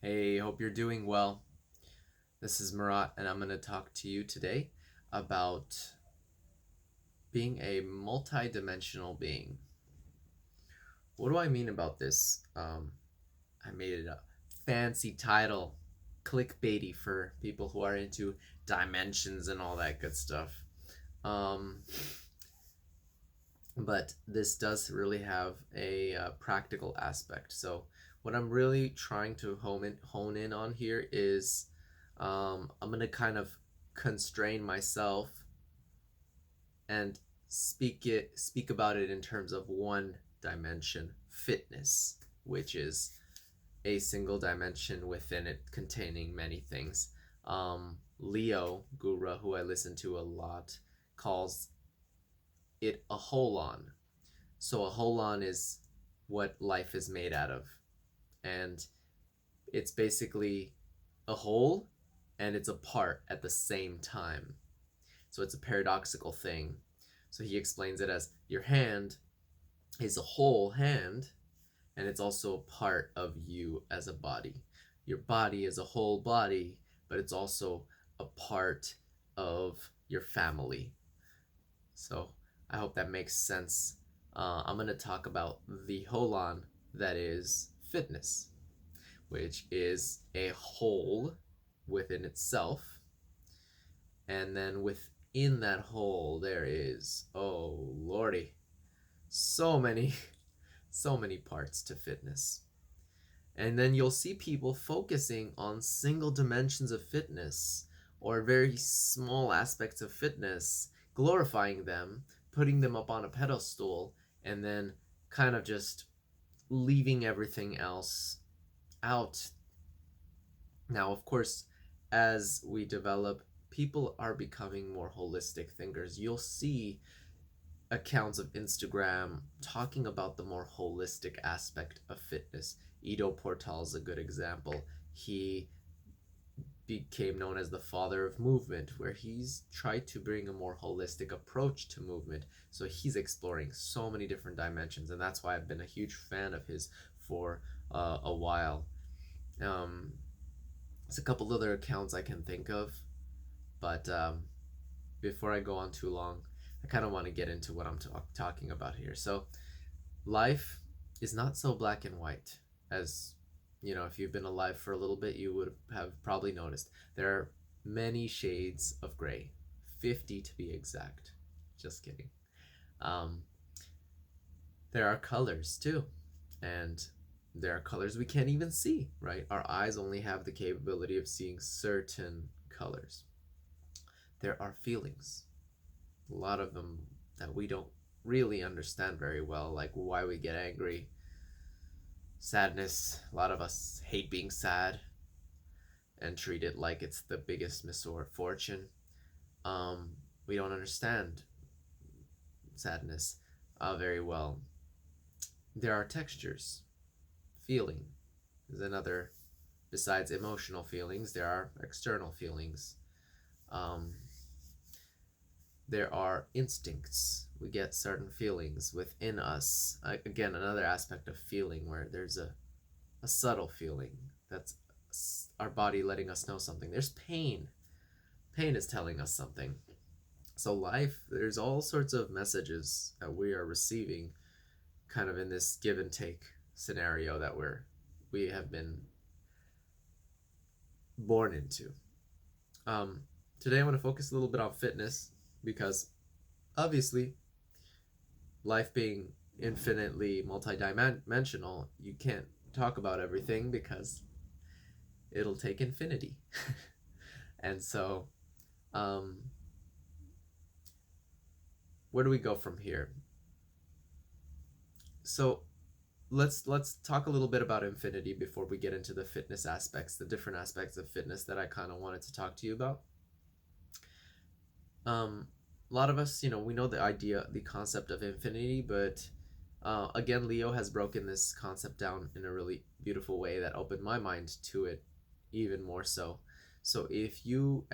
Hey, hope you're doing well. This is Murat, and I'm going to talk to you today about being a multidimensional being. What do I mean about this? I made it a fancy title, clickbaity for people who are into dimensions and all that good stuff. Um, but this does really have a practical aspect. So, what I'm really trying to hone in on here is I'm going to kind of constrain myself and speak about it in terms of one dimension, fitness, which is a single dimension within it containing many things. Leo Gura, who I listen to a lot, calls it a holon. So a holon is what life is made out of, and it's basically a whole and it's a part at the same time. So it's a paradoxical thing. So he explains it as your hand is a whole hand, and it's also a part of you as a body. Your body is a whole body, but it's also a part of your family. So I hope that makes sense. I'm going to talk about the holon that is fitness, which is a whole within itself. And then within that whole, there is, oh lordy, so many, so many parts to fitness. And then you'll see people focusing on single dimensions of fitness or very small aspects of fitness, glorifying them, putting them up on a pedestal, and then kind of just leaving everything else out. Now, of course, as we develop, people are becoming more holistic thinkers. You'll see accounts of Instagram talking about the more holistic aspect of fitness. Ido Portal is a good example. He became known as the father of movement, where he's tried to bring a more holistic approach to movement. So he's exploring so many different dimensions, and that's why I've been a huge fan of his for a while. Um, there's a couple other accounts I can think of, but before I go on too long, I kind of want to get into what I'm talking about here. So, life is not so black and white as if you've been alive for a little bit, you would have probably noticed. There are many shades of gray, 50 to be exact. Just kidding. Um, there are colors too, and there are colors we can't even see, right? Our eyes only have the capability of seeing certain colors. There are feelings, a lot of them that we don't really understand very well, like why we get angry, sadness. A lot of us hate being sad and treat it like it's the biggest misfortune. We don't understand sadness very well. There are textures. Feeling is another. Besides emotional feelings, there are external feelings. Um, there are instincts. We get certain feelings within us. Again, another aspect of feeling where there's a subtle feeling that's our body letting us know something. There's pain. Pain is telling us something. So, life, there's all sorts of messages that we are receiving kind of in this give and take scenario that we have been born into. Um, Today, I want to focus a little bit on fitness because obviously, life being infinitely multidimensional, you can't talk about everything because it'll take infinity. And so, um, where do we go from here? So, let's talk a little bit about infinity before we get into the fitness aspects, the different aspects of fitness that I kind of wanted to talk to you about. A lot of us, we know the idea, the concept of infinity, but again, Leo has broken this concept down in a really beautiful way that opened my mind to it even more so. So if you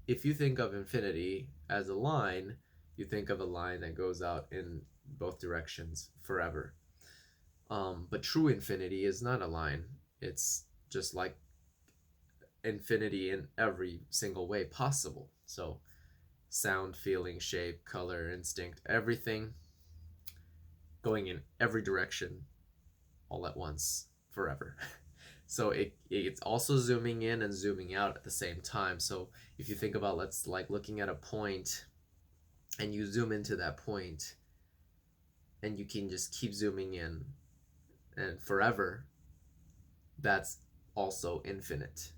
think of infinity as a line, you think of a line that goes out in both directions forever. But true infinity is not a line. It's just like infinity in every single way possible. So sound, feeling, shape, color, instinct, everything going in every direction all at once forever. So it's also zooming in and zooming out at the same time. So if you think about, let's like looking at a point and you zoom into that point and you can just keep zooming in and forever, that's also infinite.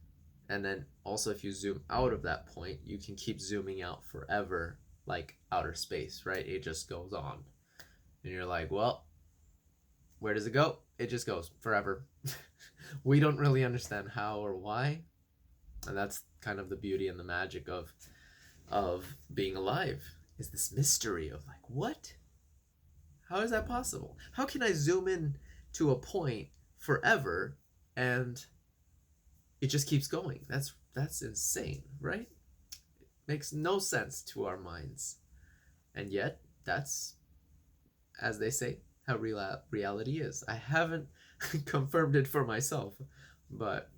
And then also if you zoom out of that point, you can keep zooming out forever, like outer space, right? It just goes on. And you're like, well, where does it go? It just goes forever. We don't really understand how or why. And that's kind of the beauty and the magic of being alive, is this mystery of like, what? How is that possible? How can I zoom in to a point forever and it just keeps going? That's insane, right? Makes no sense to our minds. And yet, that's, as they say, how reality is. I haven't confirmed it for myself, but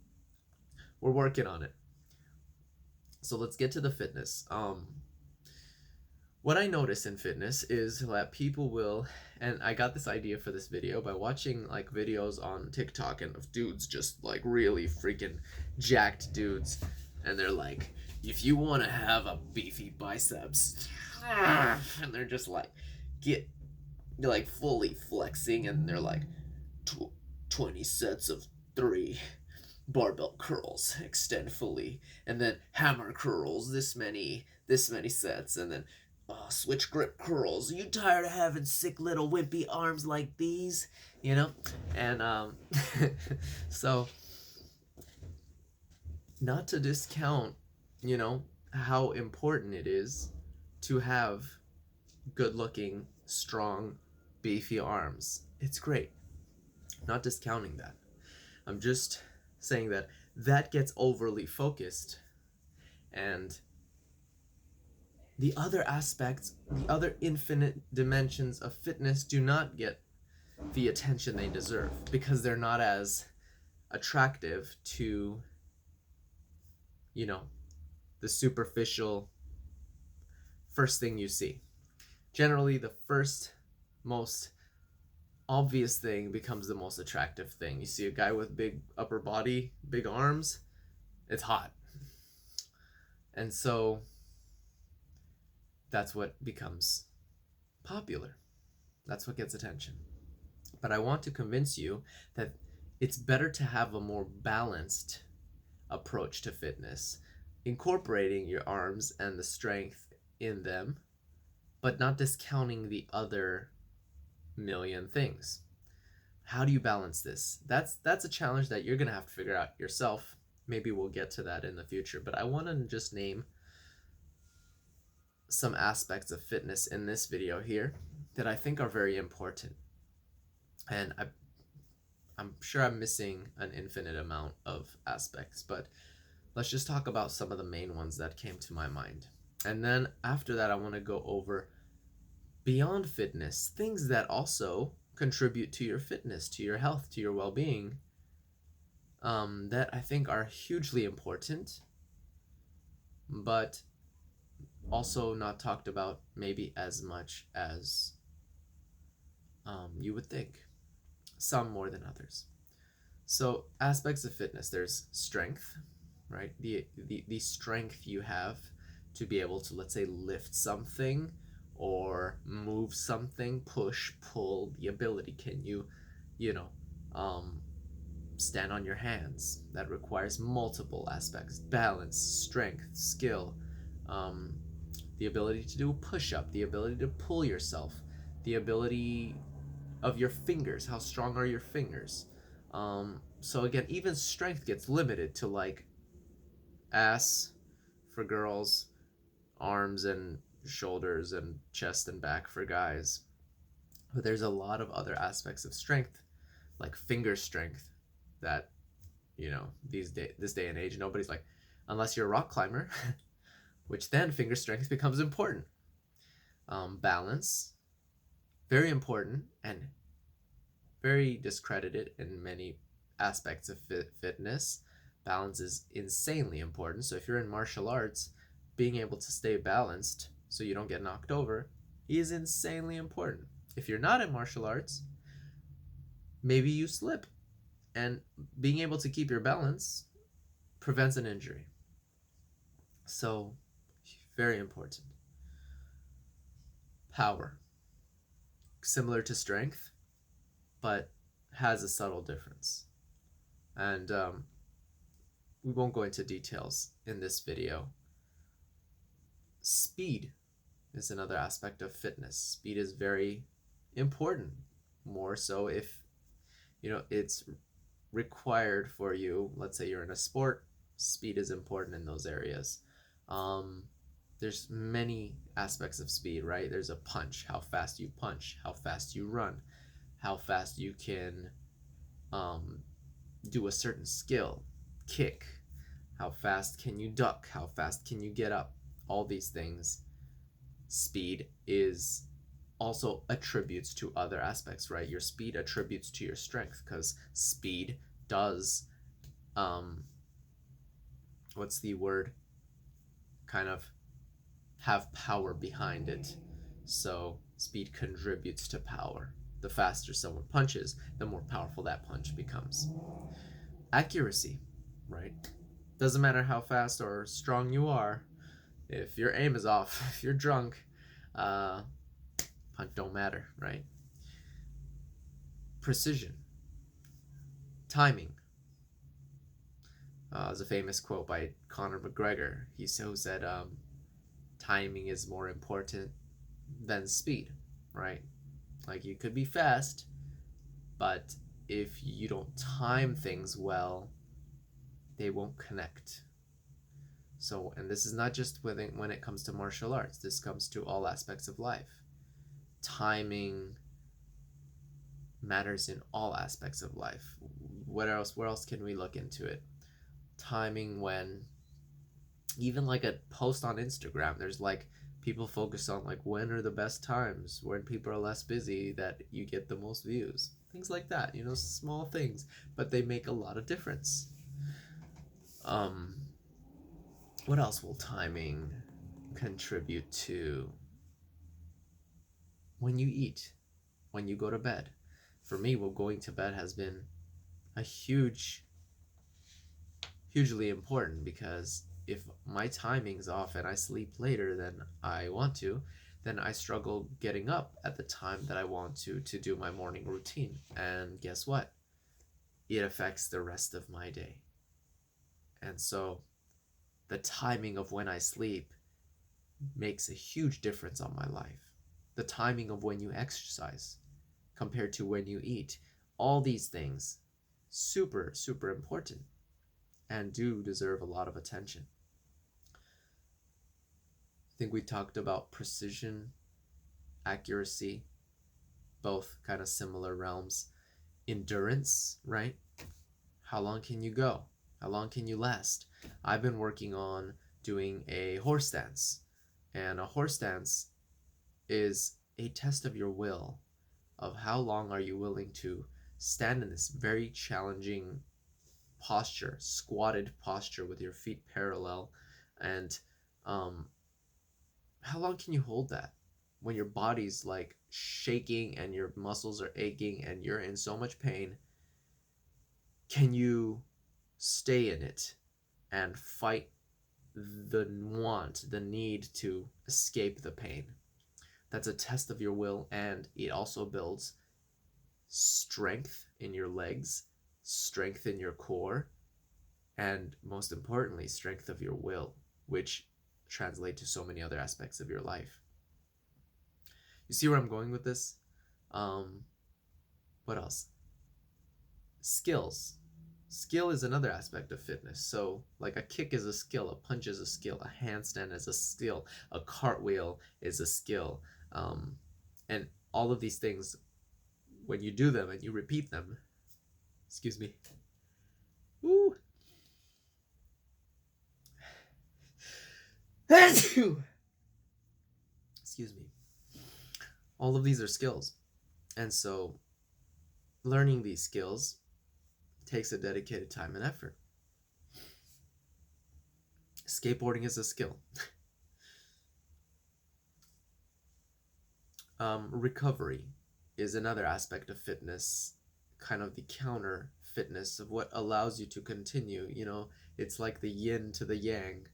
we're working on it. So let's get to the fitness. What I notice in fitness is that people will, and I got this idea for this video by watching like videos on TikTok and of dudes just like really freaking jacked dudes, and they're like, if you want to have a beefy biceps, and they're just like they're like fully flexing, and they're like 20 sets of 3 barbell curls, extend fully, and then hammer curls, this many sets, and then switch grip curls. Are you tired of having sick little wimpy arms like these? You know? And so not to discount, you know, how important it is to have good looking, strong, beefy arms. It's great. Not discounting that. I'm just saying that that gets overly focused, and the other aspects, the other infinite dimensions of fitness do not get the attention they deserve because they're not as attractive to, you know, the superficial first thing you see. Generally, the first most obvious thing becomes the most attractive thing. You see a guy with big upper body, big arms, it's hot. And so that's what becomes popular. That's what gets attention. But I want to convince you that it's better to have a more balanced approach to fitness, incorporating your arms and the strength in them, but not discounting the other million things. How do you balance this? That's a challenge that you're going to have to figure out yourself. Maybe we'll get to that in the future, but I want to just name some aspects of fitness in this video here that I think are very important. And I'm sure I'm missing an infinite amount of aspects, but let's just talk about some of the main ones that came to my mind. And then after that, I want to go over beyond fitness, things that also contribute to your fitness, to your health, to your well-being, that I think are hugely important, but also not talked about maybe as much as you would think. Some more than others. So aspects of fitness, there's strength, right? The strength you have to be able to, let's say, lift something or move something, push, pull, the ability. Can you, stand on your hands? That requires multiple aspects: balance, strength, skill, the ability to do a push-up, the ability to pull yourself, the ability of your fingers. How strong are your fingers? So again, even strength gets limited to like ass for girls, arms and shoulders, and chest and back for guys. But there's a lot of other aspects of strength, like finger strength, that this day and age, nobody's like, unless you're a rock climber, which then finger strength becomes important. Balance, very important and very discredited in many aspects of fitness, balance is insanely important. So if you're in martial arts, being able to stay balanced so you don't get knocked over is insanely important. If you're not in martial arts, maybe you slip, and being able to keep your balance prevents an injury. So, very important. Power. Similar to strength, but has a subtle difference. And we won't go into details in this video. Speed is another aspect of fitness. Speed is very important, more so if it's required for you. Let's say you're in a sport, speed is important in those areas. There's many aspects of speed, right? There's a punch, how fast you punch, how fast you run, how fast you can do a certain skill, kick, how fast can you duck, how fast can you get up, all these things. Speed is also attributes to other aspects, right? Your speed attributes to your strength, because speed does what's the word, kind of have power behind it. So speed contributes to power. The faster someone punches, the more powerful that punch becomes. Accuracy, right? Doesn't matter how fast or strong you are, if your aim is off, if you're drunk, punch don't matter, right? Precision, timing. There's a famous quote by Conor McGregor. He said, timing is more important than speed, right? Like, you could be fast, but if you don't time things well, they won't connect. So, and this is not just when it comes to martial arts, this comes to all aspects of life. Timing matters in all aspects of life. Where else can we look into it? Timing, when even like a post on Instagram, there's like people focus on like when are the best times, when people are less busy, that you get the most views, things like that, small things, but they make a lot of difference. What else will timing contribute to? When you eat, when you go to bed. For me, well, going to bed has been a hugely important, because if my timing's off and I sleep later than I want to, then I struggle getting up at the time that I want to do my morning routine. And guess what? It affects the rest of my day. And so the timing of when I sleep makes a huge difference on my life. The timing of when you exercise compared to when you eat. All these things, super, super important, and do deserve a lot of attention. I think we talked about precision, accuracy, both kind of similar realms. Endurance, right? How long can you go? How long can you last? I've been working on doing a horse dance, and a horse dance is a test of your will, of how long are you willing to stand in this very challenging posture, squatted posture with your feet parallel, and how long can you hold that when your body's like shaking and your muscles are aching and you're in so much pain? Can you stay in it and fight the need to escape the pain? That's a test of your will, and it also builds strength in your legs, strength in your core, and most importantly, strength of your will, which translate to so many other aspects of your life. You see where I'm going with this? What else? Skills. Skill is another aspect of fitness. So like a kick is a skill, a punch is a skill, a handstand is a skill, a cartwheel is a skill. And all of these things, when you do them and you repeat them, excuse me, woo, excuse me, all of these are skills. And so learning these skills takes a dedicated time and effort. Skateboarding is a skill. Recovery is another aspect of fitness, kind of the counter fitness of what allows you to continue. It's like the yin to the yang.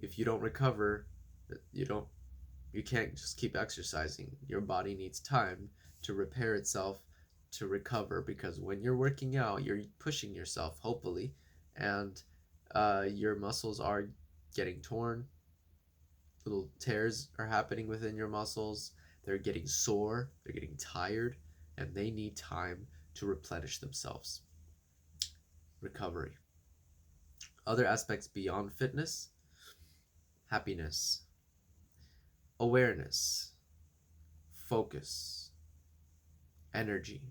If you don't recover, you don't you can't just keep exercising. Your body needs time to repair itself, to recover, because when you're working out, you're pushing yourself, hopefully, and your muscles are getting torn. Little tears are happening within your muscles. They're getting sore, they're getting tired, and they need time to replenish themselves. Recovery. Other aspects beyond fitness: happiness, awareness, focus, energy,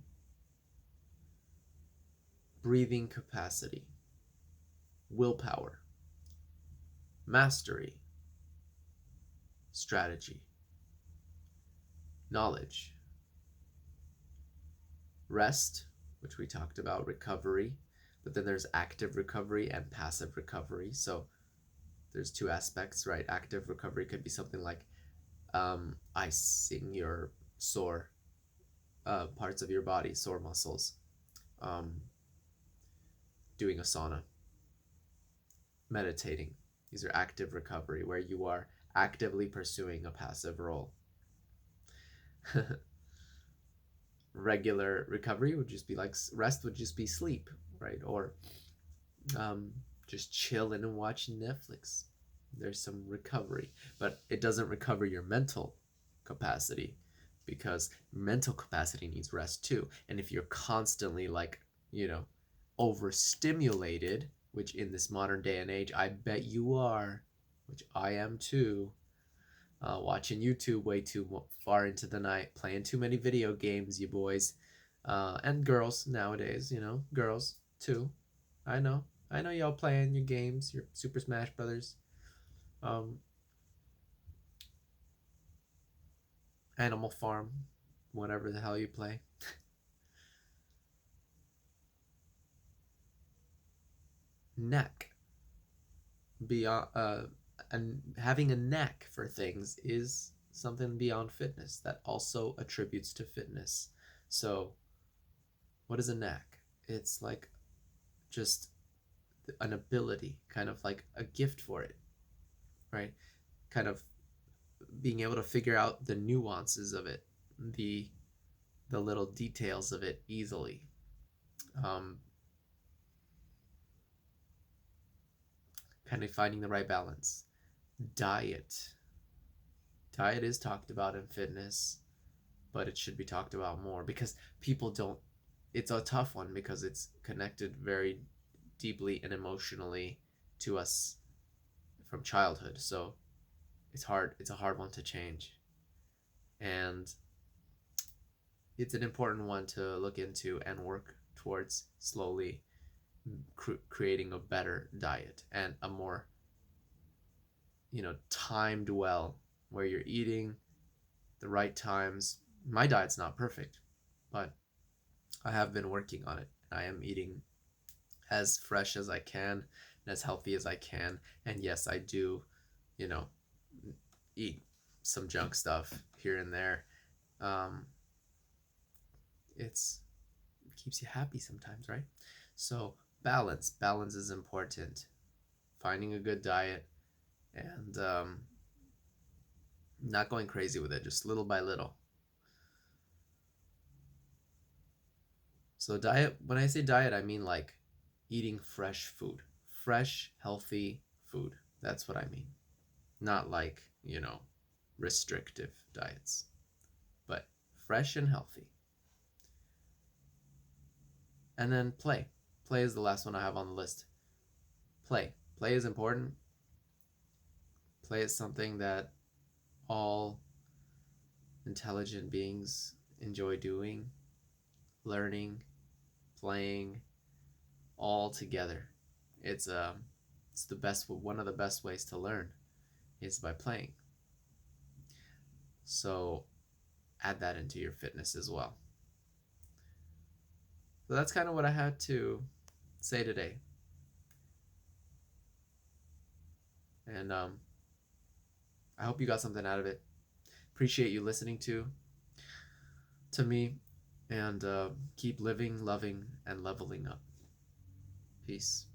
breathing capacity, willpower, mastery, strategy, knowledge, rest, which we talked about, recovery, but then there's active recovery and passive recovery. So there's two aspects, right? Active recovery could be something like icing your sore parts of your body, sore muscles, doing a sauna, meditating. These are active recovery, where you are actively pursuing a passive role. Regular recovery would just be like rest, would just be sleep, right? Or just chilling and watching Netflix. There's some recovery, but it doesn't recover your mental capacity, because mental capacity needs rest too. And if you're constantly overstimulated, which in this modern day and age I bet you are, which I am too, watching YouTube way too far into the night, playing too many video games, you boys, and girls nowadays, girls too. I know y'all playing your games, your Super Smash Brothers, Animal Farm, whatever the hell you play. Neck. Beyond and having a knack for things is something beyond fitness that also attributes to fitness. So what is a knack? It's like just an ability, kind of like a gift for it, right? Kind of being able to figure out the nuances of it, the little details of it easily. Kind of finding the right balance. Diet is talked about in fitness, but it should be talked about more, because people don't. It's a tough one because it's connected very deeply and emotionally to us from childhood. So it's a hard one to change, and it's an important one to look into and work towards, slowly creating a better diet and a more timed well, where you're eating the right times. My diet's not perfect, but I have been working on it. I am eating as fresh as I can and as healthy as I can. And yes, I do, eat some junk stuff here and there. It keeps you happy sometimes, right? So balance is important. Finding a good diet, and not going crazy with it, just little by little. So diet, when I say diet, I mean like eating fresh food, fresh, healthy food. That's what I mean. Not like, restrictive diets, but fresh and healthy. And then play. Play is the last one I have on the list. Play is important. Play is something that all intelligent beings enjoy doing, learning, playing, all together. It's the best, one of the best ways to learn is by playing. So add that into your fitness as well. So that's kind of what I had to say today. And I hope you got something out of it. Appreciate you listening to me, and keep living, loving, and leveling up. Peace.